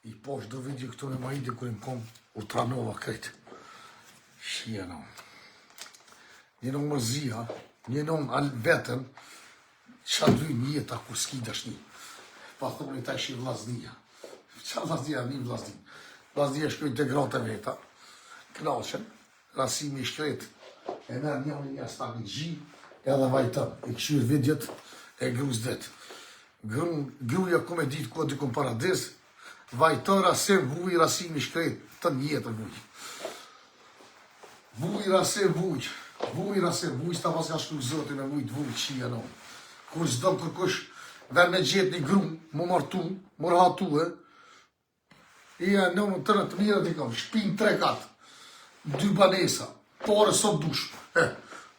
I posh do vidi këtu me majdi kër im kom u tranova krejt. Shia no. Njenon mërzia, njenon vetën, qa dy njeta kur s'ki dashni. Pa thoni ta ishi vllaznia. Qa vllaznia, një vllaznin. Vllaznia shkoj të gratë veta, knaqen, rasimi i shkret, e merr një stani gji, edhe vajtën, i këshyr vidjet e gruz det. Gruja ku me ditë ku di kum paradis, vajtën rasim, vuj rasimi i shkret, të njetën vuj. Vuj rasim, vuj. Vuj rasim, vuj s'ta pas ka shkru zotin e vuj t'vuj qia no. Kur s'do kërkush dhe me gjetë një grum, më martu, më rahatu i e në të në të mire t'i kam, shpin 3 katë, 2 banesa, pare sot dush.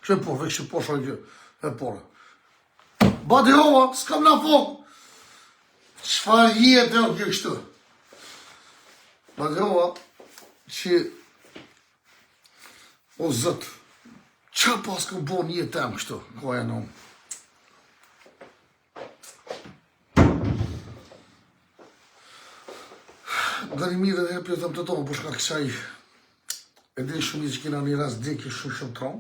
Që po, veç që po shoj gjë, e pare. Badi hova, s'kam na fok. Qfar jetë e o kjo kështu? Badi hova, që o zëtë, qa pas këm bo një tem kështu, koja në unë. Gani mirë dhe hepjo të më të tonë, për shka kësaj, e dhe shumë i që kina një rast deki shumë tronë,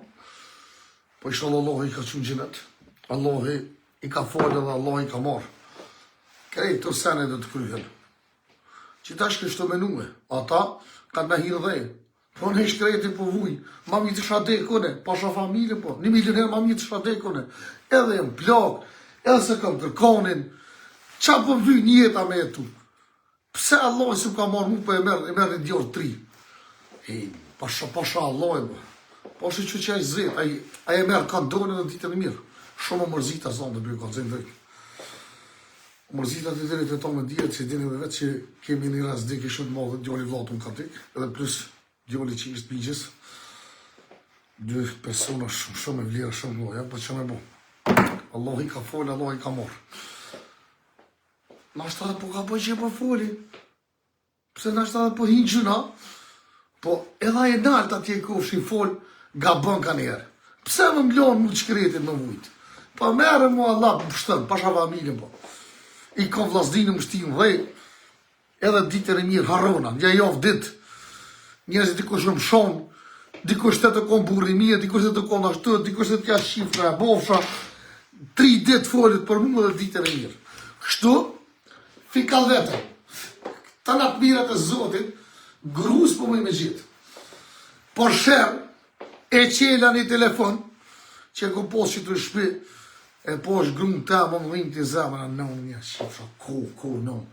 po ishtë Allah i ka qënë gjinet, Allah i ka folë dhe Allah i ka marë. Krejtë të sene dhe të kryhen. Që ta shkështë të menue, ata ka në hirë dhe, po në ishtë krejtë po vuj, ma mi të shadekone, pasha familje po, 1 milioner ma mi të shadekone, edhe jem plak, edhe se kam kërkonin, qa po vyj njeta me e tu. Pse Allah i s'u ka marrë mu, po e merë një djorë 3. Pasha Allah e më. Pasha që që e zet, a e merë kandonin dhe ditën e mirë. Shumë mërzita zonë dhe bërë ka zemë dhejtë. Mërzita të dirit e tonë me djetë, që dini dhe vetë që kemi një rast dike shumë të madhe, djoli vlatu më ka dik, edhe plus djoli që ishtë pijgjës. 2 persona shumë e vlerë, shumë loja, po që me bo. Allah i ka folë, Allah i ka marrë. Nashtë edhe po ka po që e po foli. Pse nashtë edhe po hinë gjuna, po edha e naltë atje kofshin fol, ga bën ka njerë. Pse më mblonë mu të shkretin më vujtë? Po merë mu Allah më pështën, pasha familjen po. I kom vlasdinë më shtimë dhe, edhe ditër e mirë harrona, një javë ditë, njerëzit dikush në më shonë, dikush të të kom burri mirë, dikush të të kom ashtu, dikush të t'ja shifra e bofsha, 3 ditë folit për mu dhe ditër e mirë. Kështu, fikal vetëm, të natë mirat e zotit, grus po më i me gjithë. Por shërë, e qela një telefon, që e ku posë që të shpi, e po është grunë ta, më më dhimë të zemën, a nëmë një shifra, ko, nëmë.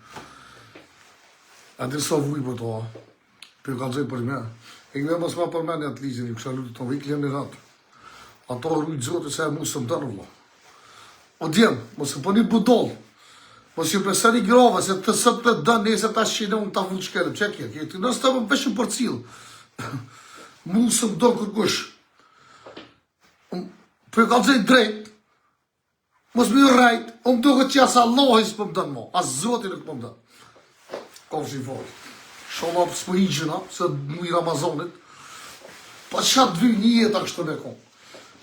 A dhe sa vuj për to, për ka dzoj për me, e këve mësë ma për me një atë ligjën, i kësha lutë të vikë lënë një ratë. Ato rrujtë zotit se e mu së më dërë, vla. O djemë, mësë për një budollë, mos ju përsa një grove, se të sëtë të dënë, nese ta shqine unë ta vullë shkelëm, që e kje, nësë të më veshëm për cilë. Mu së më do kërkush. Për ka dzejnë drejt, mos më ju rajt, unë do këtë që asë Allah i së për më dënë mo, asë zotin e këtë për më dënë. Ka vë shi folë. Shola për së për higjëna, se mu i Ramazonit, pa qatë dvy një jetë a kështë të me kom.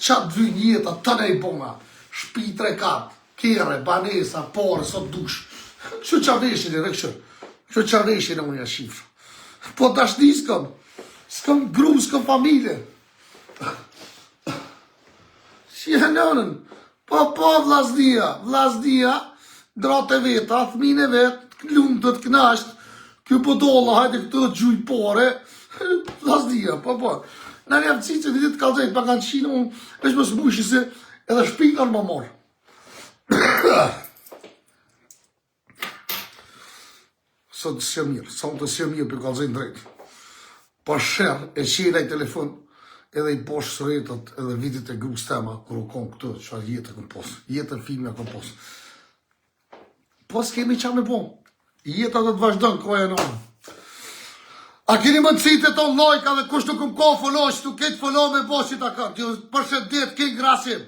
Qatë dvy një jetë a të ne i bona, shpi 3 katë. Kere, banesa, pare, sot dush. Që qa veshin e rekshër? Që qa veshin e unë shifrë? Po dashni s'kam. S'kam gru, s'kam familje. Shia nënën. Po, vllaznia, drate veta, thmine vetë, lumë të knasht, kjo po dolla, hajde këtë të gjuj pare. Vllaznia, po. Në një avëci që të kalzejt, pa kanë qinë, unë veç më smushi se edhe shpingan më morë. Sot të së mirë, për kalzojnë drejtë. Pa shërë, e qela i telefon, edhe i poshë sëretët, edhe vitit e grus tema, kër u kom këtë, që a jetë e këm posë, jetë e filmi e këm posë. Posë kemi qa me po, jetë atë të vazhdojnë, koja në onë. A keni më nësit e tonë lojka dhe kush nuk më ko foloj, që tu ketë foloj me bo që ta kanë, përshët ditë, kenë grasim.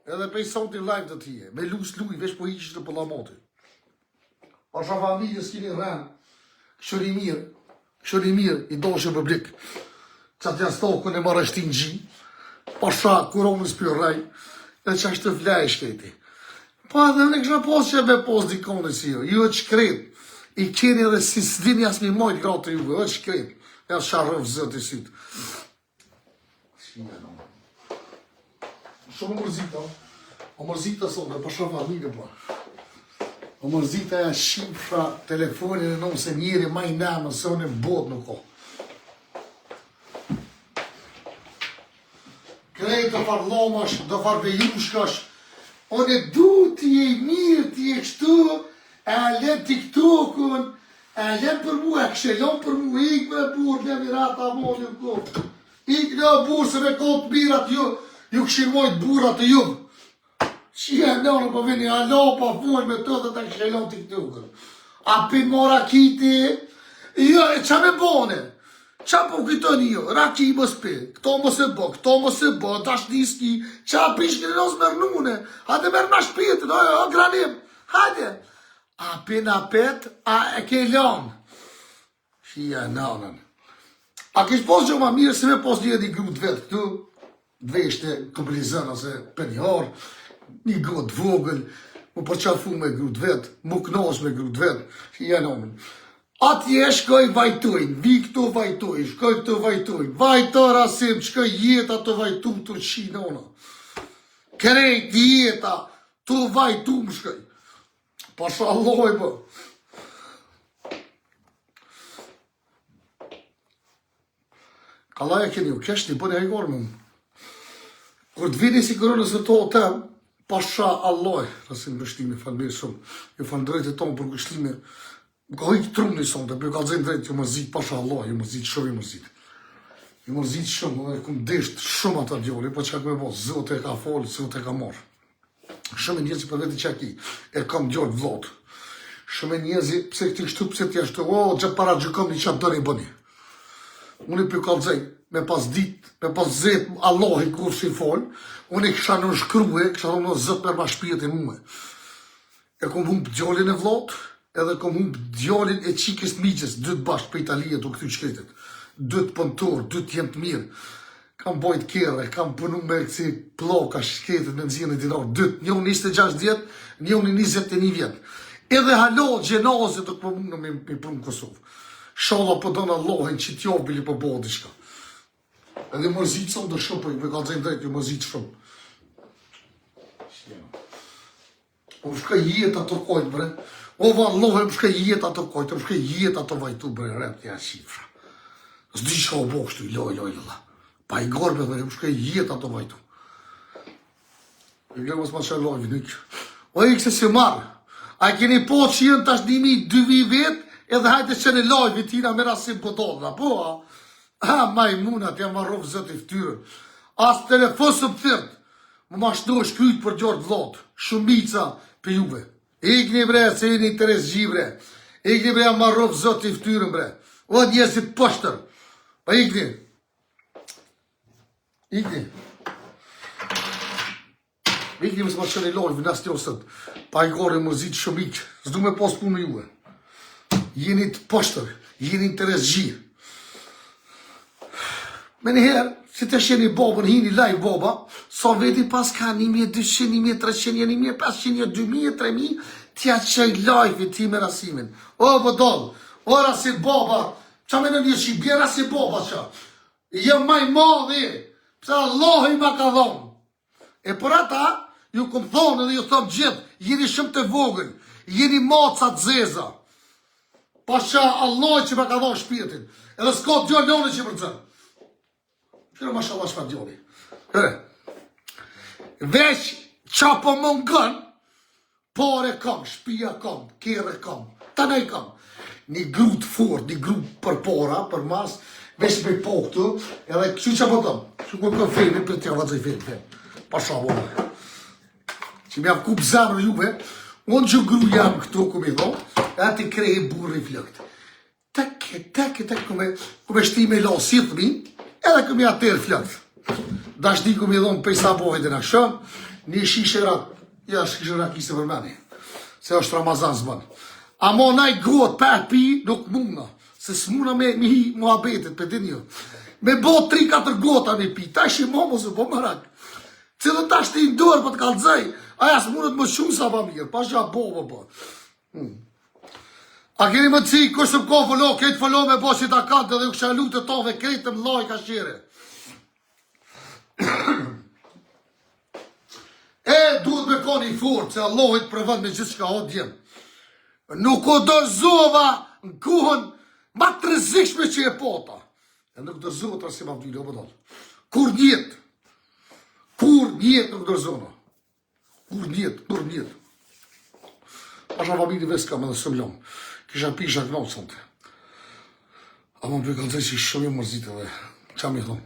Edhe pe i sonti live të tije, me lus luj, veç po iqishtë për la moti. Pasha familje s'kini rrenë, këshëri mirë, i doshe për blik. Që atë janë stokën e marrë shtin gji, pasha kuronës për rej, edhe që ashtë të vlaj shketi. Pa edhe në kësha posë që e be posë dikone si jo e qkret, I keni edhe si s'dini as mi mojt gratë juve, është shkret. Ja sharrëv zët i sytë. Shumë mërzita. O mërzita sonë, për shumë familje po. O mërzita ja shifra telefonin e nëmë se njeri ma i nëmë, se unë e botë nuk o. Krejtë të farlomash, të farbejushkash, unë e du t'i e mirë, t'i e kështu, e alen TikTokun, e alen për mu, e këshelon për mu, ik me burë, në mirata amoni në kohë. Ik në burë, se me kohë të mirat ju këshirmojt burat të ju. Qia e nënë po vini, alo pa full me të dhe të këshelon TikTokun. A pin mora kiti, jo, e qa me bone? Qa po këtoni jo? Raki mos pi, këto mos e bë, tash niski, qa pishkin e nësë mërnune, hajde mërë ma shpitin, o granim, hajde. A pina pet, a e ke lanë. Shia e nanën. A kish pos që ma mirë se me pos një një grut vetë këtu, dveshte, komplizën, ose për një orë, një grut vogël, mu përqafu me grut vetë, mu knos me grut vetë, shia e nanën. Atje shkoj vajtojnë, vi këtu vajtojnë, shkoj këtu vajtojnë, vajto rasim, shkoj jeta të vajtu të qinona. Krejt jeta të vajtu më shkoj. Pasha Alloj, po. Kallaj e keni u kesh një bënë e hajgorë më. Kur të vini si kërënës e to tem, pasha Alloj, rasim bështimi, falmirë shumë, ju falë drejtë e tonë për kështimi, më ka hojtë trumë një sonë, të për kalëzën drejtë, ju më zitë pasha Alloj, ju më zitë shumë, ju më zitë. Ju më zitë shumë, dhe këmë deshtë shumë ata djoli, po që me bo, zëtë e ka folë, zëtë e ka morë. Shumë e njëzi për veti që aki, e kam gjallë vlotë. Shumë e njëzi, pse këti kështu, pse t'ja shtu, o, gjë para gjëkom një qatë dërë i bëni. Unë i për kalëzaj, me pas dit, me pas zetë, Allah i kur si folë, unë i kësha në shkruje, kësha në zëtë për ma shpijet e mume. E kom humpë gjallin e vlotë, edhe kom humpë gjallin e qikës miqës, dytë bashkë për Italijet u këty qketet. Dytë pëntor, dytë jenë të mirë. Kam bojt kere, kam punu me kësi ploka, shketet me nëzirën e dinar, dytë, një unë 26 vjetë, një unë 21 vjetë. Edhe halo gjenazit të këpëmunë me punë Kosovë. Shala për dënë Allahin që t'jobili për bodi shka. Edhe mërzitë sa më dë shumë, për kalëzën drejtë, ju mërzitë shumë. Më shka jetë atë kojtë, bre. O, vallohe, më shka jetë atë kojtë, më shka jetë atë vajtu, bre, rep, ja shifra. Zdi shka o bokshtu, loj, pa i gorbe dhe, më shka jetë atë vajtu. E gjerë mësë ma që lojvi, nikë. O, i këse se marë, a i keni po që jenë tash 2.000 vetë, edhe hajte që në lojvi tina me rasim pëtodra, po, a? Ha, majmunat, jam marrov zët i ftyrën. As telefosë më thërët, më mashtu është kryt për gjordë vlotë, shumica për juve. Ikni bre, se i një interes gjivre. Ikni bre, jam marrov zët i ftyrën, bre. O, njësit pështër. Pa ikni. Ikni. Ikni mësë ma qënë i lojvi, në asë tjosët. Pa i gore më zitë shumik. Zdu me posë punë juve. Jeni të pështër, jeni interes gjirë. Me njëherë, si të sheni babën, hini laj baba, sa veti pas ka 1.200, 1.300, 1.500, 2.000, 3.000, tja qaj lajfi ti me rasimin. O, bëdollë, o rasit baba, qa me në një që i bje rasit baba qa? Jem maj madhi, pëse Allah i ma ka dhonë. E për ata, ju këm thonë edhe ju thëmë gjithë, jeni shumë të vogën, jeni macat zeza. Pasha Allah që ma ka dhonë shpirtin, edhe s'ka të gjojnë nënë që përcën. Shkërë ma shala shpa djoli. Veç qa po më ngën, pare kam, shpia kam, kere kam, të nej kam. Një grut fort, një grut për para, për mas, veç me po këtu, edhe kështu që po tëmë. Që ku për fejnë, për tja vazaj fejnë. Pasha vore. Që mi avë kup zemrë juve, unë që gru jam këtu, ku mi dhonë, e ati krejë burri flëkt. Tek, ku me shtime la si thëmi, edhe këmi atërë flëkt. Dashti ku mi dhonë pej sa bojt e në shumë, një shishe rak, ja shishe rak isë për meni, se është Ramazan zbanë. Amo naj gotë për pi nuk muna, se s'muna me hi muhabetet për din një. Me bo 3-4 gota me pi, ta ishi momo se po më rak. Cilë ta shti ndorë për të kalëzaj, aja s'munët më shumë sa pa mirë, pa shqa bo. A keni më të cikë, kështë më ko follo, këtë follo me bo që ta kante dhe u kësha lutë të tove, kretë më loj ka shire. Duhet me koni i fort, se Allahit përvën me gjithë shka o djemë. Nuk o dërzova në kuhën ma të rëzikshme që e pota. E nuk dërzova të rësim avdili, o përdojnë. Kur njët nuk dërzona. Kur njët. Pasha familje veska me dhe sëmlom. Kisha pisha kënotë sënte. A më për kalëzaj që shumë e mërzitë dhe qa mi thonë.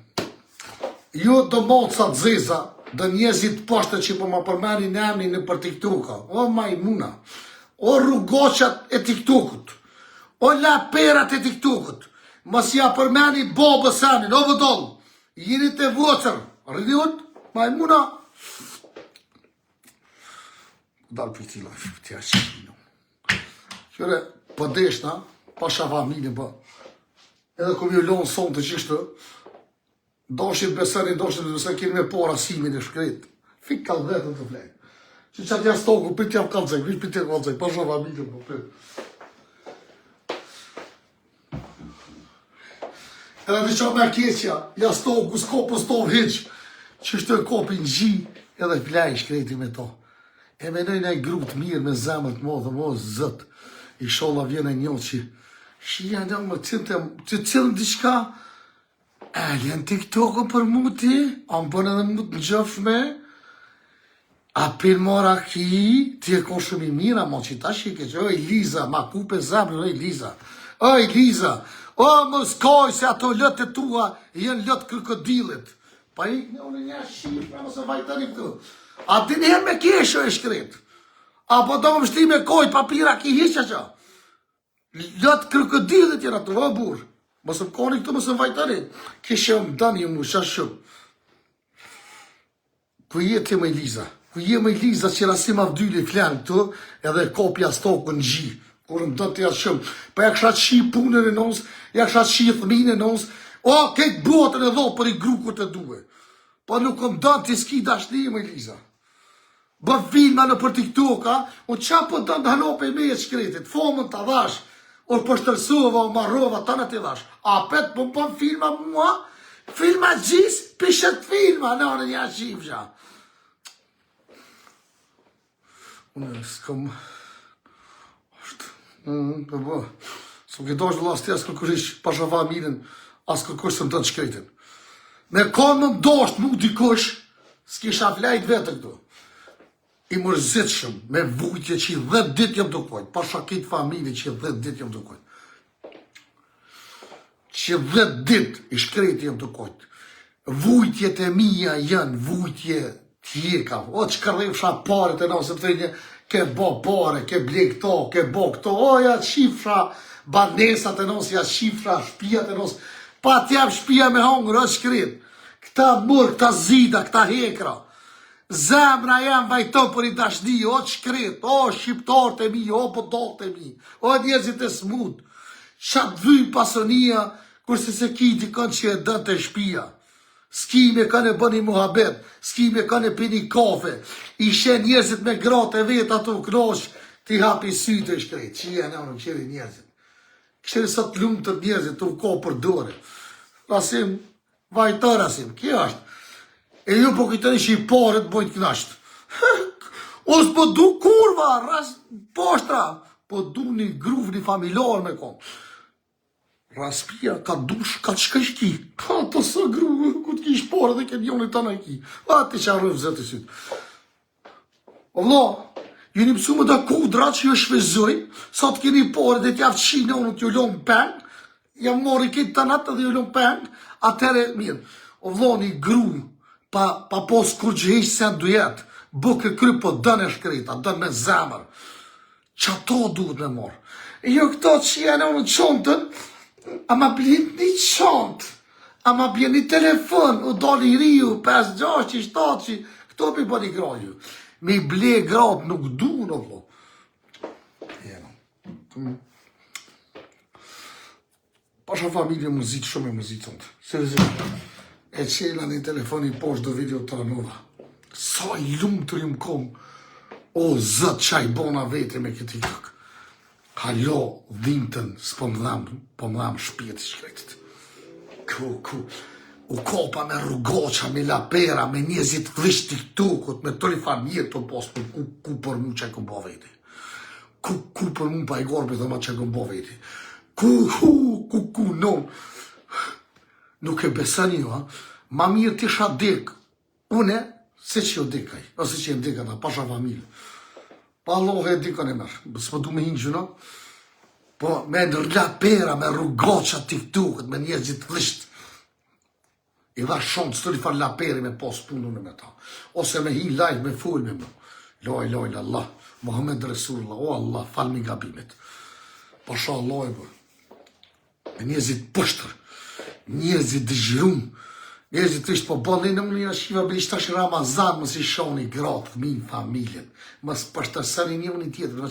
Jo do motë sa të zeza, dhe njëzit poshtë që po ma përmeni në emni në për TikToka. O majmuna, o rrugoqat e TikTokut, o laperat e TikTokut, mos ja përmeni bobës emnin, o vëdollë, jeni të vocër, rridiut, majmuna. Dalë për ti lafë, për tja që një. Qëre, për deshna, pasha familje, për. Edhe kom ju lonë sonë të qishtë, doshit besërin, kemi me pora simin e shkret. Fik kalë vetën të flejnë. Që qatë jasë toku, për t'jam kalëzek, vish për t'jam kalëzek, pasha familje, për. Edhe në qa me keqja, jasë toku, s'kopës tonë heqë, që shtë kopin gji, edhe flej shkreti me to. E menojnë e grupë të mirë me zemët më dhe më zëtë. I sholla vjen e një që janë më të cilën diçka. E janë TikTok-ën për mu ti? A më bënë edhe mu të në gjëfme? A për mora ki? Ti e konë shumë i mira, mo që ta shike që oj Liza, ma kupe zemrën, oj Liza. Oj Liza, o më skoj se ato lëtë e tua jenë lëtë krokodilit. Pa i unë një shifra, mëse vajtani këtu. A ti njëherë me keshë e shkret. Apo do më shti me kojt papira ki hiqa që. Lëtë krokodilit jena të vëbur. Mësë më koni këtu, mësë më vajtani. Keshë më dani më shashë shumë. Ku jetë e më Liza? Ku jetë më Liza që rasim avdyli flenë këtu, edhe kopja stokën në gji. Kur më dënë të jatë shumë. Pa ja kësha qi punën e nësë, ja kësha qi thëmin e nësë. O, këtë botën e dho për i grukur të duhe. Pa nuk më dënë të s'ki dashni më Liza. Bë filma në për TikTok-a, o qa për dënë të halope me e shkretit, fomën të dhash, o përshtërsova, o marrova, të në të dhash. A petë për për filma mua, filma gjisë, pishet filma, në në një qifësha. Unë s'kom... për bë, s'u këtosh dhe lasë të asë kërkërish, pasha familjen, asë kërkërish së më të në shkretin. Me konë më ndosht mu dikush, s'kisha flajt vetë këtu. I mërzitshëm, me vujtje që i 10 dit jam të kojt, pasha kitë familje që i 10 dit jam të kojt. Që 10 dit i shkreti jam të kojt. Vujtjet e mija janë vujtje tjeka. O që kërrefsha pare të nëse të thënje, ke bo pare, ke ble këto, ke bo këto, o ja shifra banesat e nëse, ja shifra shpijat e nëse, pa t'jam shpija me hongër, o shkret. Këta mërë, këta zida, këta hekra. Zemra jam vajto për i dashni, o shkret, o shqiptarët e mi, o podot e mi, o njerëzit e smut. Qatë vyjnë pasonia, kurse se ki dikon që e dënë të shpia. S'ki me kanë e bëni muhabet, s'ki me kanë e pini kafe, ishe njerëzit me gratë e vetë ato knosh, ti hapi sytë e shkret, që janë në nuk qëri njerëzit. Kështëri sot lumë të njerëzit të u ko për dore. Rasim, vajto Rasim, kjo është. E ju po këtëni që i pare të bojnë knasht. Os po du kurva, poshtra, po du një gruv, një familor me kom. Raspia ka dush, ka të shkëshki. Ka të së gruv, ku të kish pare dhe këtë jonit të në ki. A ti që arrëv zëtë i sytë. Allah, ju një pësu më da kudra që ju shvezoj, sa të keni pare dhe t'javë qinë unë t'ju lonë peng, jam mori këtë të natë dhe ju lonë peng, atëre mirë. Allah, një gruv, pa pos kur që heqë se në dujet, bëke kry po dënë e shkreta, dënë me zemër. Që ato duhet me morë. E jo këto që janë unë qontën, a ma blin një qontë, a ma bjen një telefon, u do një riu, 5, 6, 7, këto për bëni graju. Me i ble gratë nuk du në vlo. Pasha familje muzit, shumë e muzit qontë. Seriosisht. E qela një telefoni poshtë do video të anova. Sa i lumë të rjumë kom. O, zëtë qa i bona vete me këtë TikTok. Halo, dhimëtën, s'po më dhamë shpjeti shkretit. U kopa me rrugoqa, me lapera, me njezit vrisht TikTokut, me tëri familje të posë, ku për mu që e këm bo veti. Ku për mu pa i gorbe dhe ma që e këm bo veti. No. Nuk e besan ju, ha? Ma mirë t'isha dek. Une, se që jo dekaj, ose që e dekaj, pasha familje. Pa lohe e dikën e mërë, s'po du me hinë gjuna, po me lapera, me rrugoqa TikTokut, me njezit vrisht. I dha shumë të tëri farë laperi me posë punën me ta. Ose me hi live me full me mu. Loj, Allah, Muhammed Resulullah, o Allah, falmi gabimet. Pasha Allah e bërë. Me njezit pështër, njezit dëgjrum, njezit ishtë po bëllin në unë një shiva bërë ishtë ashtë Ramazan, mësë i shoni gratë, fëmin, familjen, mësë pështërsani një unë i tjetër, vë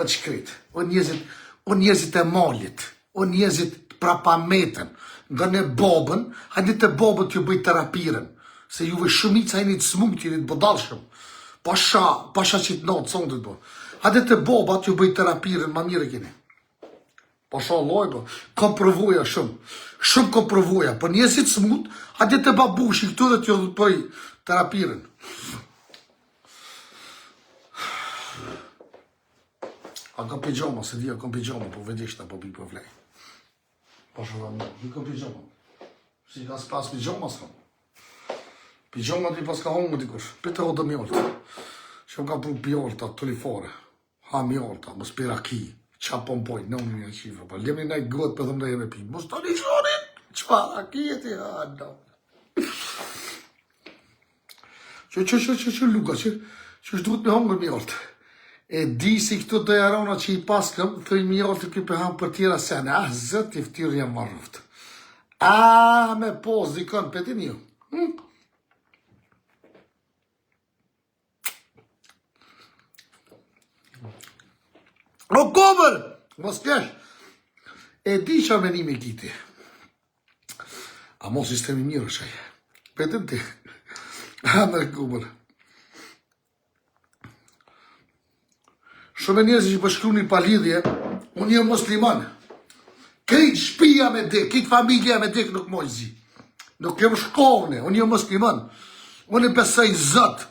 që kretë, o njezit e malit, o njezit prapametën, nga ne babën, hajde të babën t'ju bëjt terapiren, se juve shumica e një të smung t'ju një të bëdalshëm, pasha që të natë, sonë të të bërë, hajde të babën t'ju bëjt terapiren, ma mire kini. Pasha Allah, ka përvoja shumë ka përvoja, për njësit smut, hajde të babushi këtu dhe t'ju të bëj terapiren. A ka pijama, se dhja kam pijama, po vedeshta, po bi për vlej. Pasha Allah, nuk kam pijama. Si ka s'pas pijama, s'kam. Pijama t'i pas ka hongë dikush, pete o dhe mjolta. Që ka pru pjolta, të lifare. Ha mjolta, më spira ki. Qa po më pojnë, në unë një qifra, pa lemni nëjë gëtë për dhëmë dhe jeme pi. Mos të një shonin, qëpara kjeti, no. Që luka, që është duhet me hongër mjoltë. E di si këtu dhe jarona që i paskëm, thëj mjoltë këj për hamë për tjera sene, zët i ftyrë jam marrëft. Me posë dikën, për ti një. O komër, mos kesh, e di që menimi kiti. A mos sistemi mirë shaj. Petën ti. Me komër. Shumë njerëz që përshkru një palidhje, unë jë musliman. Krejt shpia me dek, krejt familja me dek nuk moj zi. Nuk jem shkovne, unë jë musliman. Unë i besaj zët.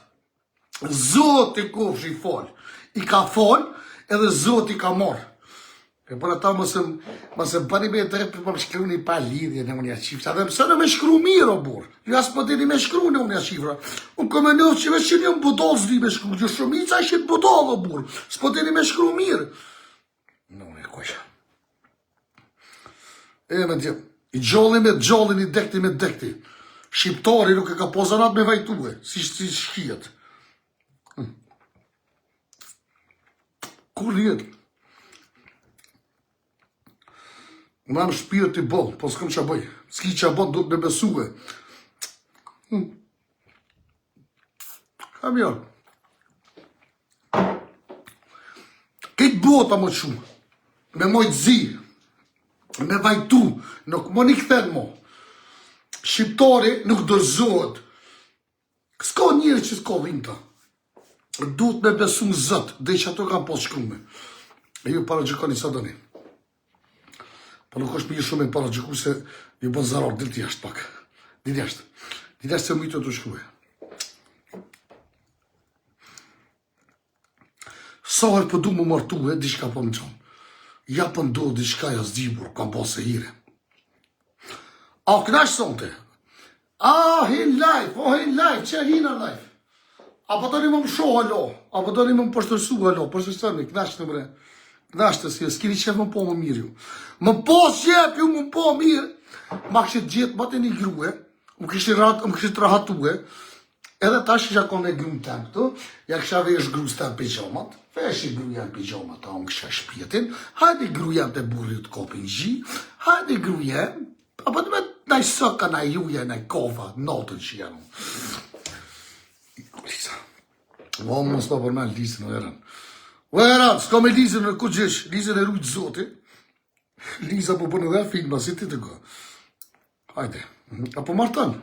Zot i kofsh i fol. I ka fol, edhe Zoti ka morë. E për ata mëse bëni me të repë për më shkru një pa lidhje në unë jashifra. Dhe mëse në me shkru mirë, o burë. Ju asë për dini me shkru në unë jashifra. Unë këmë në që vesh që një më budol zdi me shkru. Gjë shumica ishit budol, o burë. Së për dini me shkru mirë. No, e kojshë. Me dje, i gjolli me gjolli, i dekti me dekti. Shqiptari nuk e ka pozanat me vajtue, si shkijet. Kur jetë? Unë amë shpirë t'i bon, po s'këm që bëj. S'ki që bon, do t'me besue. Kam janë. Këtë bota më shumë, me mojtë zi, me vajtu, nuk më një këthen mo. Shqiptari nuk dërzohet. S'ka njëri që s'ka vinta. Duhet me besu në zët, dhe që ato kam posë shkrume. E ju para gjëkoni sa dëni. Po nuk është për një shumë e para gjëku se një bën zarar, dhe t'i jashtë pak. Dhe jashtë se më i të shkruhe. Sahër për du më martuhe, di shka për më qonë. Ja për ndohë di shka jas dibur, kam posë e hire. A, knash sonte? Hin live, që hina live? Apo të një më më shohë alo, apo të një më më përshtërsu alo, përshtërsërni, knashtë në mre, knashtë si, s'kini qef më po më mirë ju. Më po qef ju më po mirë, ma kështë gjithë, ma të një grue, më kështë rahatue, edhe ta shë që akon e gru të këtu, ja kësha vesh gru së të pijamat, vesh i gru janë pijamat, ta unë kësha shpjetin, hajde gru janë të burri të kopin gji, hajde gru janë, apo të me naj sëka, naj juja, naj kova, notën që janë. Lisa. Mo më s'pa për me Lisën o eran. O eran, s'ka me Lisën në këtë gjesh. Lisën e rujtë zoti. Lisa po përnë dhe filma, si ti të go. Hajde. Apo martan.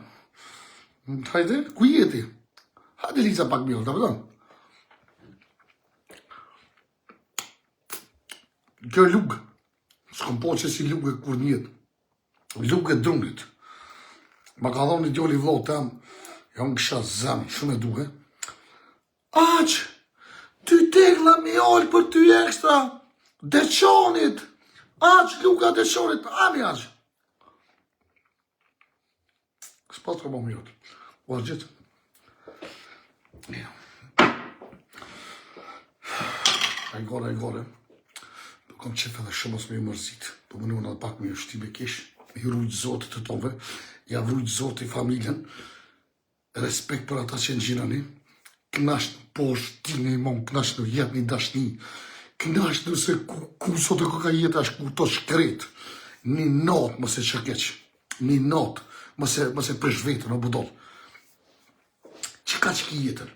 Hajde, ku jeti? Hajde Lisa pak mjëllë, të përdojnë. Kjo lugë, s'kom po që si lugë kur njët, lugë e drunit. Ma ka thonë një djoli vlot tem, jam kësha zemë, shumë e duhe. Aq, ty tegla mi ollë për ty ekstra, deqonit, aq, luka deqonit, ami aq. S'pas të më jotë, o gjithë. E gore. Kom qef edhe shumë ose me ju mërzit. Po më nëmë edhe pak me ju shtime kish. Me ju rujtë zotë të tove. Ja vrujtë zotë i familjen. Respekt për ata që në gjinani. Knasht në poshtë, ti në imon, knasht në jetë një dashni. Knasht nëse ku sot e ka jetë ashtë ku to shkret. Një natë mëse qërkeq. Një natë mëse presh vetën o budol. Që ka që ki jetër?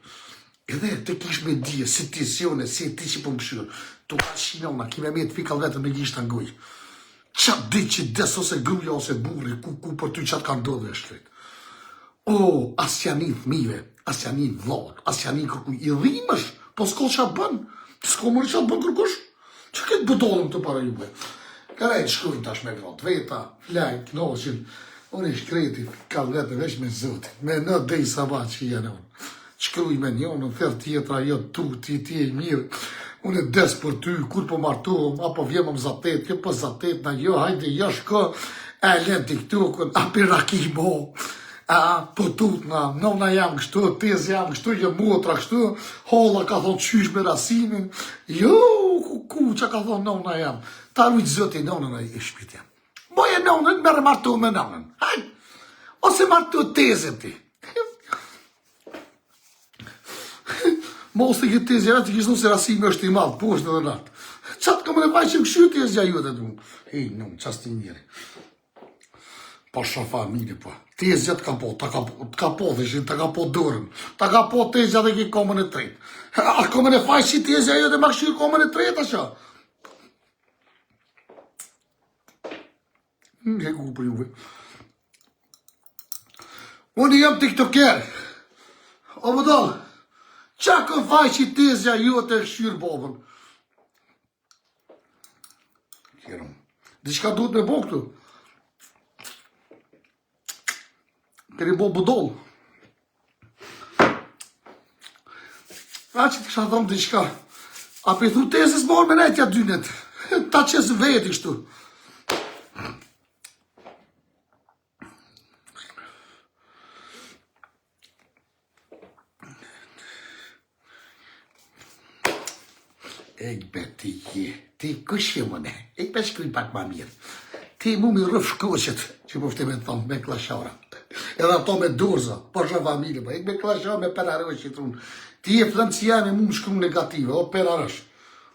Edhe të kish me dje, si ti sione, si ti që po më këshyrë. Tu ka shinona, kime me të fikal vetën me gjisht të ngoj. Qatë dit që des ose gruja ose burri, ku për ty qatë ka ndodhe e shkret. O, as janin fmive, as janin vlog, as janin kërkuj. I dhimësh, po s'ko qa bën. S'ko mëri qa bën kërkush. Që këtë bëdollëm të para juve. Karejt shkruj tash me gratë, veta, flajnë, knoshin. Unë i shkreti, ka vetën vesh me zotin. Me në dej sabat që janë unë. Shkruj me një, në thërë tjetra, jo tu, ti e mirë. Unë e des për ty, kur po martohëm, apo vjemë më zatet, jo po zatet, na jo, hajde, jo shko, e len të këtukën, a për rakimo, a po tutna, nona jam kështu, tez jam kështu, jo motra kështu, holla ka thonë qysh me rasimin, jo, ku që ka thonë nona jam, ta rujtë zëti nonën e shpit jam. Boje nonën, mërë martohëm me nonën, hajde, ose martohë tezën ti. Mos të këtë tezja të kishtë se rasimi është i madhë, po është edhe natë. Qatë këmë në vaj që këshu tezja ju të du. Hej, nëmë, qasë të njëri. Pa shafa, mire, po. Tezja të ka po, të ka po dhe të ka po dorën. Të ka po tezja dhe ki komën e tretë. A komën e faj që tezja ju dhe ma këshu komën e tretë, asha. Nge ku për juve. Unë jam tiktoker. O më dalë. Qa kën faj që tezja ju të shqyrë bobën? Kjerëm. Dishka duhet me bo këtu. Keri bo budol. A që të kësha thonë dishka. A për i thu tezës morë me nejtja dynet. Ta qesë veti kështu. Ej, be, ti kush je mëne, ej, be shkruj pak ma mirë. Ti mu mi rëf shkoqet, që pofti me thonë, me klashara. Edhe ato me dorza, po shë familje, ej, me klashara, me perarësh, që trunë. Ti e flanciane mu më shkru negative, o perarësh,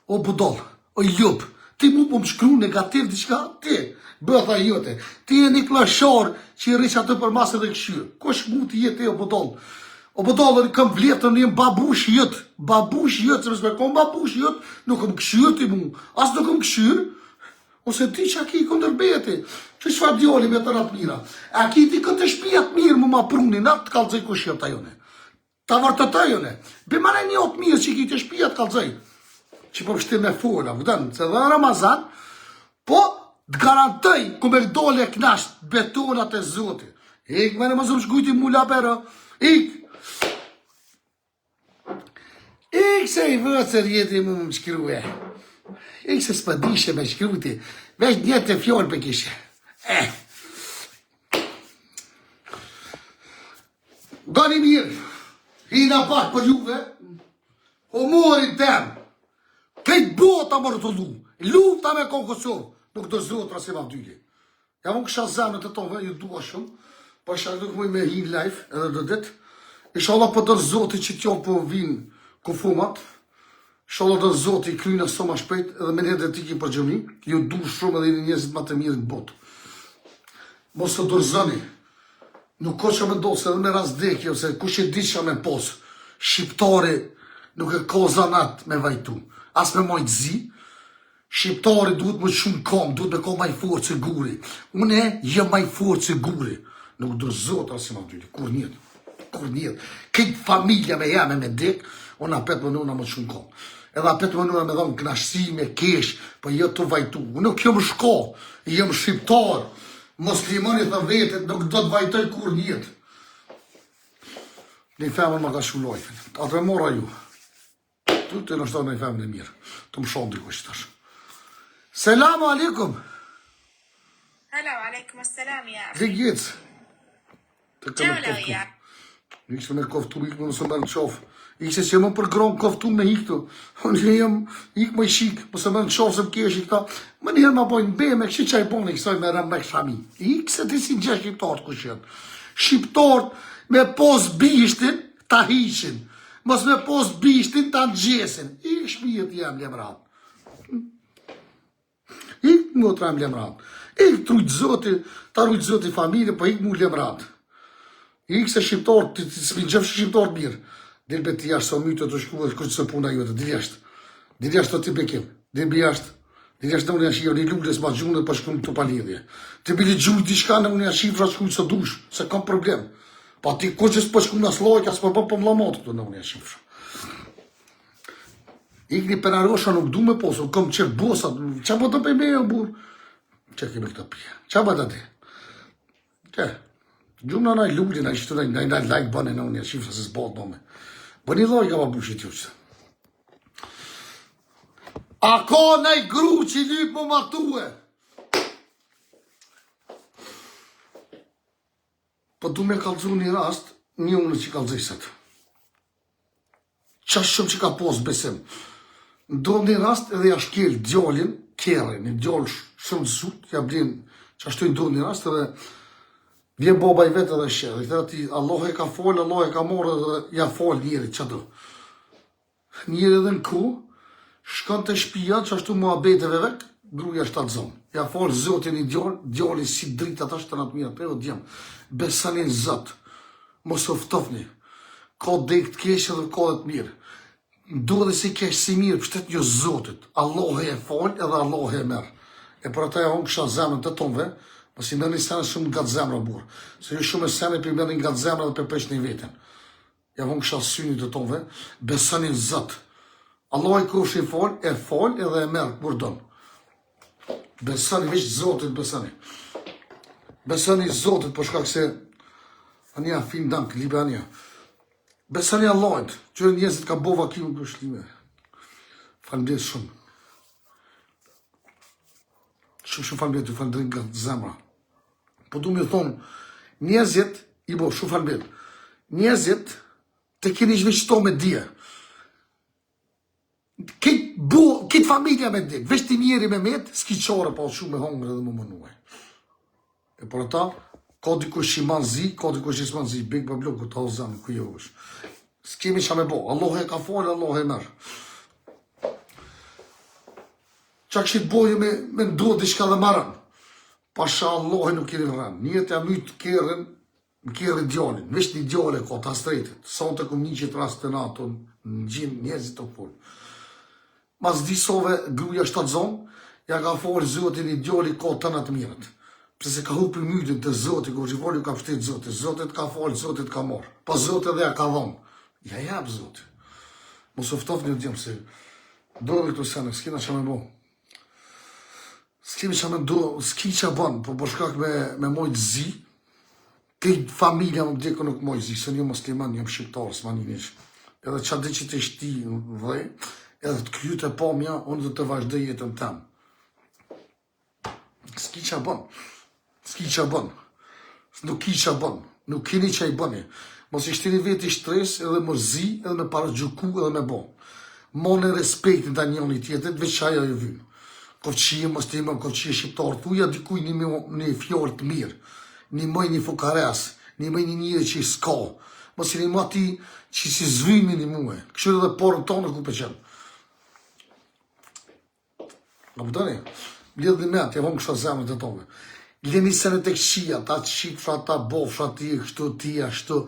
o budol, o ljup. Ti mu më shkru negativ, diqka, ti, bëtha jote. Ti e një klashar që i rrisha të për masë dhe këshyrë. Kush mu ti jetë e o budol? O bëdollën këm vletën një babush jëtë, se mësme kom babush jëtë, nuk këm këshyrë ti mu, as nuk këm këshyrë, ose ti që a ki këndërbeti, që shfa djoli me të ratë mira, a ki ti këtë shpijat mirë mu ma pruni, na të kalëzaj kush jëtë ajone, ta vërtë të ajone, bimane një otë mirë që ki të shpijat kalëzaj, që po pështi me fola, vëdën, se dhe Ramazan, po të garantoj, këmë e dole e knasht, betonat e zotit, ik me në më zëmë shkujti mula përë, ik se i vëcër jeti mu më shkruje. Ik se s'pëdishe me shkruti. Vesh njëtë të fjallë për kishe. Gani mirë. Hina pak për juve. O morin tem. Këtë bota më rëtullu. Lufta me konë Kosovë. Nuk do zotra se ma dyli. Ja më kësha zemët e tove, ju dua shumë. Po shak nuk mëj me hin live edhe do dit. Ishala për dërë zoti që t'jo po vinë kufumat. Shala dërë zoti kryna so ma shpejt edhe me njëtë e tiki për gjëmi. Ju du shumë edhe një njëzit ma të mirë në botë. Mos të dërzëni. Nuk ko që me ndosë edhe me razdekje, ose kush e di që me posë. Shqiptari nuk e ko zanat me vajtu. As me majtë zi. Shqiptari duhet më shumë kom, duhet me ko maj forë që guri. Une jë maj forë që guri. Nuk dërzot asë ma dyri, kur njëtë. Këtë familja me jame me dek, unë apet më nëna më shumë kom. edhe apet mënura me dhonë knashësi, me kesh, po jo të vajtu. Unë nuk jam shko, jam shqiptar, muslimani thë vetet, nuk do të vajtoj kur njët. Një femën më ka shulloj, atë e mora ju. Tu të nështoj në një femën e mirë, të më shonë diko që tash. Selamu alikum. هلا وعليكم السلام يا Dhe أخي gjecë. Të këmë جولة koftu. وياك Ikse me koftu, ikë me nësë me në qofë. Ikse që më për gronë koftu me iktu. Unë jem ikë më shikë, mësë me në qofë se më kesh i këta. Më njërë ma bojnë beme, kështë që i bojnë i kësoj me rëmë me këshami. Ikse të si gjë shqiptarët ku shenë. Shqiptarët me pos bishtin, ta hishin. Mos me pos bishtin, ta në gjesin. Ikë shpijet jem lemrat. Ikë më të rëmë lemrat. Ikë trujtë zoti, ta rujtë zoti familje, po ikë mu lemrat. Ikë se shqiptarë, të s'mi gjëfë shqiptarë mirë. Dilbe të jashtë, sa mytë të shku dhe kështë se puna jote, dil jashtë. Dil jashtë të ti bekim, dilbe jashtë. Dil jashtë në unë jashtë, një lullës ma gjunë dhe për shku në të palidhje. Të bili gjunë t'i shka në unë jashtë, fra shku së dush, se kam problem. Pa ti koqës për shku në slojka, s'për për mlamat këtu në unë jashtë. Ikë një penarosha nuk du me posë, kom qërë bosat, qa po të pejme e burë? Që kemi këtë pje, qa po të ti? Që? Gjumë në nëjë lullin, nëjë shtu nëjë lajkë bëne në unë, shifra se s'bot në me. Bëni loj ka ma bushit ju qëse. A ka nëjë gru që i lypë më matue? Po du me kalëzu një rast, një unë që kalëzisët. Qash shumë që ka posë besim. Do një rast edhe ja shkel djallin, kere, një djall shumë zut, ja blin, qashtu i do një rast edhe vjen baba i vetë edhe shqe, dhe i thëra ti, Allah e ka folë, Allah e ka morë dhe ja folë njëri, që do. Njëri edhe në ku, shkën të shpia, që ashtu mua beteve vek, gruja shtatë zonë. Ja folë zotin i djali si drita ta shtë në të mirë, për e djemë, besanin zot, mos oftofni, ka dek të keshë dhe ka dhe të mirë. Do dhe si keshë si mirë, pështet një zotit, Allah e folë edhe Allah e merë. E për ata e honë kësha zemën të tonve, Pasi në një sene shumë nga të zemra burë. Se ju shumë e sene për mërë nga të zemra dhe për pesh një vetën. Ja vonë kësha synit të tonve, besanin zëtë. Allah i kush i fol edhe e merë, kur donë. Besani, veç zotit besani. Besani zotit, për shkak se anja fin dank, libe anja. Besani Allahit, që njëzit ka bova kimë në shlime. Falmdet shumë. Shumë falmdet, ju falmdet nga të zemra. Po du me thonë, njëzit, i bo, shumë falmdet, njëzit, të keni shveçto me dje. Kitë familja me dje, veç të njeri me met, s'ki qare pa shumë me hongre dhe më mënuaj. E por ata, ka dikush që i manë zi, ka dikush që i s'manë zi, big për blokë, ta o zanë, ku jo është. S'kemi qa me bo, Allah e ka falë, Allah e merë. Qa këshit bojë me ndodhë di shka dhe marën. Pasha Allah nuk kiri rënë. Njët e mytë kërën, më kërë djallin. Vesh një djallin ka të astrejtit. Sa të kom një qitë rast të nato, në gjimë njëzit të folë. Mas disove gruja shtatë zonë, ja ka folë zotin i djallin ka të natë mirët. Pse se ka hupi mytin të zotit, ko që folë ju ka pështet zotit. Zotit ka folë, zotit ka morë. Pa zotit dhe ja ka dhonë. Ja jabë zotit. Mos oftof një djemë se do dhe këtu sene, s'kina që me bo. S'kemi që me do, s'ki që banë, po përshkak me mojtë zi, këtë familja më djeko nuk mojtë zi, se një musliman, një shqiptarë, s'ma një njësh. Edhe që dhe që të shti dhe, edhe të kryut e pomja, unë dhe të vazhdoj jetën temë. S'ki që banë, nuk ki që banë, nuk kini që i bëni. Mos i shtini veti shtres, edhe më zi, edhe me para gjuku, edhe me bo. Mone respektin të njëni tjetët, veç që ajo e vynë. Kovqie, muslimën, kovqie shqiptarë, thuja dikuj një fjallë të mirë, një mëj një fukares, një mëj një njëre që i s'ka, mos i një më ati që si zvymi një muhe, këshurë edhe porën tonë ku për qenë. Në pëtëni, lidhë dhe me atë, javon kësha zemën të tonë. Leni se në të këshia, ta qikë, fra ta bof, fra ti, kështu, ti, ashtu,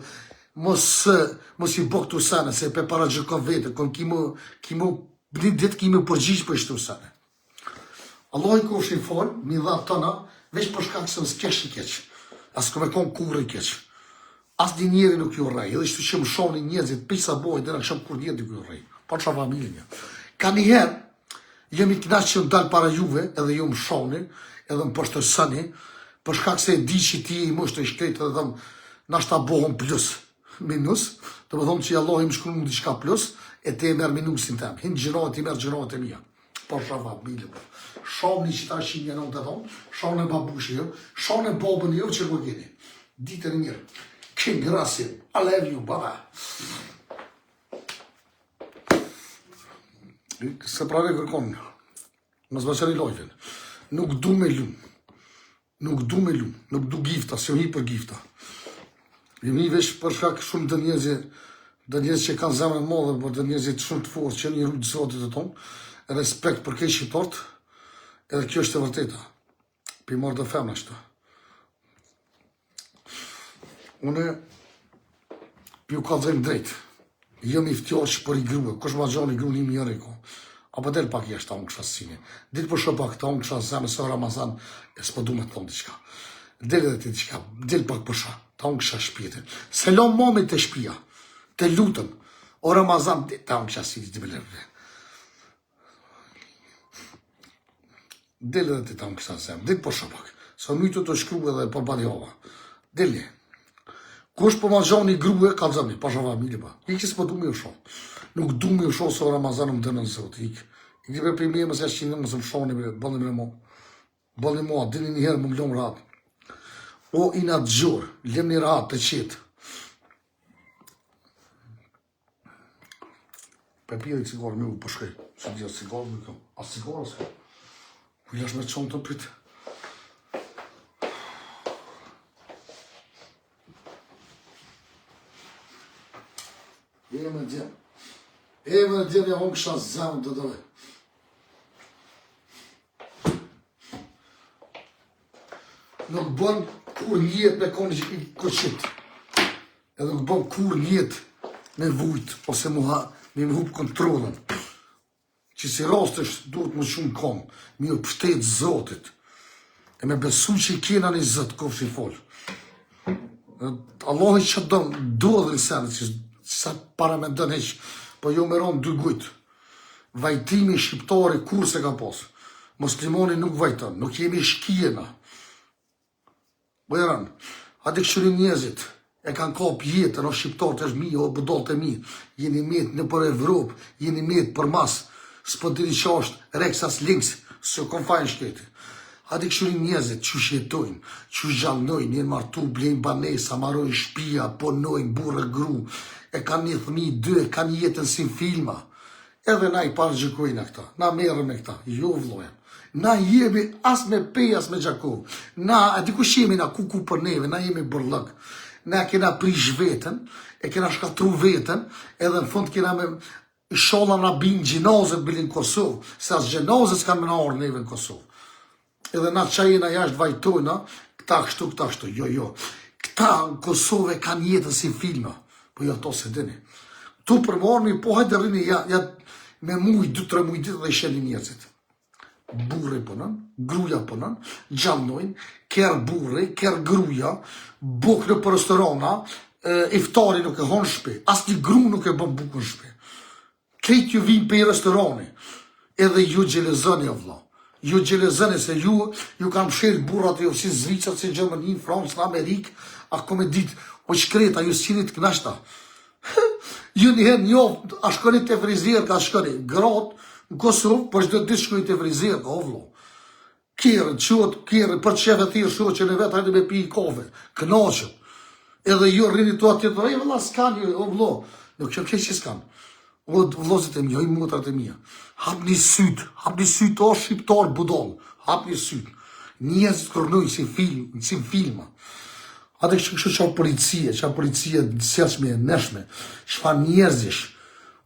mos i bo këtu sene, se pe para gjëka vete, kon një ditë kime përgjish për shtu sene. Allah i kush i folë, mi dha tëna, veç për shkak se nësë kesh i keq. Asë këme konë kur i keq. Asë një njeri nuk ju rej, edhe ishtu që më shonë një njëzit, pisa bojë, dhe në këshëm kur djetë nuk ju rej. Pa qa familje një. Ka njëherë, jemi knaq që më dalë para juve, edhe ju më shoni, edhe më përshtësani, për shkak se e di që ti i mështë e shkretë edhe thëmë, nashta bohëm plus, minus, të më thonë që Allah i më shkru në diçka plus, e te e merë minusin tem. Hinë gjërohet, i merë gjërohet e mija. Por shafa, bile, po. Shonë një qita shimja në të thonë, shonë e babushi jo, shonë e babën jo që ku gini. Ditën e mirë. Kënë grasin, I love you, baba. Se prave kërkon, më zbaqari lojven. Nuk du me lumë. Nuk du me lumë. Nuk du gifta, se hi për gifta. Jemi vesh për shkak shumë të njerëz që kanë zemrën modhe, por të njerëzit shumë të fortë që një rrugë zotit të tonë, respekt për keq shqiptart, edhe kjo është e vërteta. Pi marrë të femna shta. Une, ju ka dhejmë drejt. Jemi ftjoq për i grue, kush ma gjoni i grue një mjërë i ko. Apo del pak jeshtë ta unë kësha sime. Ditë për shë pak ta unë kësha zemë së Ramazan, e s'po du me të thonë diqka. Del edhe ti diqka, del pak për shë, ta unë kësha shpjetin. Selam momit të shpia, të lutën, o Ramazan, ta unë kësha si të bëllerve. Del edhe ti ta unë kësha zemë, del për shë pak. Sa mytë të shkru edhe për badjova. Deli. Kush po ma gjoni grue, ka zëmi, pasha familje ba. Iki s'po du me u shoh. Nuk du me u shoh se o Ramazan më të nëzot. Iki për për mje mësë jashtë që në mësë më shohni me bëllë me mo. Bëllë mo, dini njëherë më lëmë ratë. O ina të gjurë, lem një ratë të qitë. Për pjeri cigarë me u përshkej. Se dhja cigarë me kam. A cigarë s'ka? U jash me qonë të pitë. E me djemë. E me djemë, ja unë kësha zemë të dove. Nuk bën kur njetë me koni që i këqit. Edhe nuk bën kur njetë me vujt, ose me më hup kontrolën. Që si rastësh duhet më shumë kom, mi u pështetë zotit. E me besu që i kena një zëtë, kofë që i folë. Allah i që do dhe në senë, që sa para me dënë heq, po jo me ronë dy gujtë. Vajtimi shqiptari kur se ka posë. Muslimoni nuk vajton, nuk jemi shkijena. Bëjran, ati këshurin njëzit, e kanë kap jetën, o shqiptarët është mi, o budolët e mi, jeni metë në për Evropë, jeni metë për masë, s'po diri qashtë, reksas links, së kom fajnë shketi. Ati këshurin njëzit, që shjetojnë, që gjallnojnë, jenë martu, blejnë banesa, marojnë shpia, ponojnë, burë, gru, e kanë një thëmi, dy, e kanë jetën si filma. Edhe na i parë gjykojnë këta, na merën me këta, jo vlojnë. Na jemi as me pej, as me Gjakov. Na, e di kush jemi na kuku për neve, na jemi bërlëk. Na kena prish vetën, e kena shkatru vetën, edhe në fund kena me sholla na binë gjinazët bilin Kosovë, se as gjinazët s'kan me na orë neve në Kosovë. Edhe na qajena jashtë vajtojna, këta kështu, jo. Këta në Kosovë kanë jetën si filma, po jo to se dini. Tu përmarmi, po hajtë rrini, ja me mujë, 2-3 mujë ditë dhe shenë njerëzit. Burri pënën, gruja pënën, gjallnojnë, kërë burri, kërë gruja, buk në për restorana, iftari nuk e honë shpe, as një gru nuk e bën buk në shpe. Krejt ju vinë për i restorani, edhe ju gjelezëni o vla. Ju gjelezëni se ju kanë shirë burrat jo si Zvicër, si Gjermani, Francë, në Amerikë, a kome ditë, o shkreta, ju sinit kënashta. Ju njëherë njofë, a shkoni të frizirë, ka shkoni, gratë, në Kosovë, për çdo ditë shkojnë të frizirë, o vlo. Kjerën, për qefë e thirë shurë që në vetë hajde me pi i kafe, kënaqën. Edhe ju rrini të atje të rejë, vëlla s'kan ju, o vlo. Nuk që keq që s'kan. O vlozit e mija, o i motrat e mija. Hap një syt, o shqiptar budol, hap një syt. Njerëzit kërnojnë si filma. Ate kështë qa policia sjelshme, neshme, shfa njerëzish.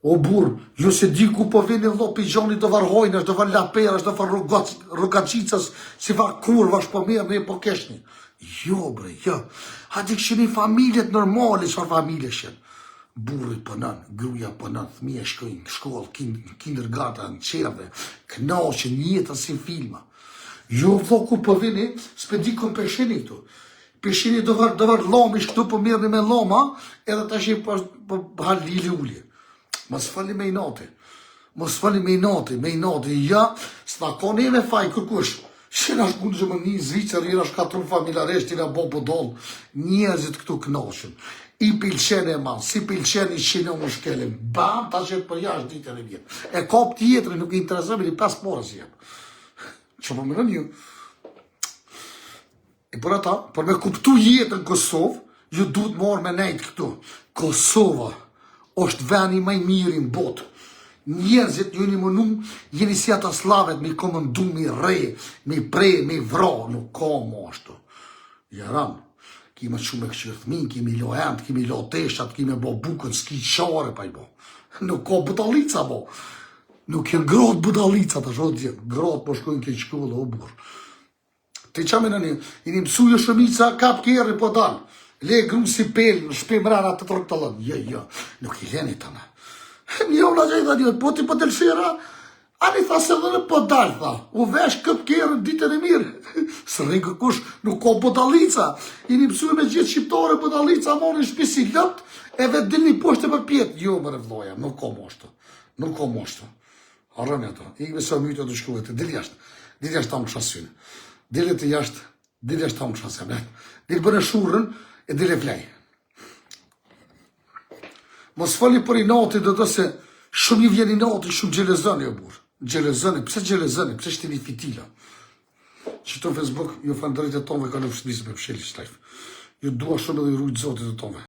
O burë, ju se di ku po vini vlo pijoni do var hojnësh, do var laperash, do var rogacicas, si var kurvash po mirë, ne po keshni. Jo bre, jo. Ate kështë një familjet normali, shfa familje shenë. Burri pënën, gruja pënën, thmija shkojnë në shkollë, kindergarten, në qeve, knaqën, jetën si filma. Jo vlo ku po vini, s'pe di këm peshini këtu. Peshini do var lomish këtu po mirë me loma, edhe ta shi po halë lili ulje. Mas fali me i nati. Mos fali me i nati, ja, s'na ka neve faj kërkush. Shena shku në Gjermani, Zvicër, jena shkatru familjaresht, jena bo pëdoll, njerëzit këtu knashën. I pilqen e man, si pilqen i shina më shkelin, bam, ta qëtë për jashtë ditën e vjetë. E kap tjetëri, nuk i interesëm, i 5 porës jem. Që për më në një. E për ata, për me kuptu jetën Kosovë, ju duhet marrë me nejtë këtu. Kosova është veni maj mirë në botë. Njerëzit ju një mënu, jeni si ata slavet, mi komandu, mi re, mi pre, mi vra, nuk ka më ashtu. Jaran, kime shumë e këqyrthmin, kime lo end, kime lo teshat, kime bo bukën, s'ki qare pa i bo. Nuk ka budalica bo. Nuk jenë gratë budalica, të shotë djenë. Gratë po shkojnë ke shkollë, o burë. Te qame në një, i një mësuje shumica, kap kjerë po dalë. Le gru si pelë, në shpe mrena të trok të lënë. Jo, nuk i leni të në. Një ola që i tha një, po ti po të lëshira, ani tha se dhe në po dalë, tha. U vesh këp kjerë ditën e mirë. Së rrinë kërkush, nuk ka budalica. I një mësuje me gjithë shqiptare budalica, mori në shpisi lëpt, e vetë dilni poshtë për pjetë. Jo, më rëvdoja, nuk ka moshtë. Nuk ka moshtë. Arrëmi ato, i me së mytë të shkuvet, dil jashtë ta më shasynë. Dile të jashtë, dil jashtë ta më shasynë. Dil bërë shurën, e dile flej. Mos fali për i nati dhe dhe se shumë i vjen i nati, shumë gjelezani o burë. Gjelezani, pse shtini fitila? Që të Facebook, ju fanë drejtë e tonve ka në fështëmisë me pësheli shtajfë. Ju dua shumë edhe i rujtë zotit e tonve.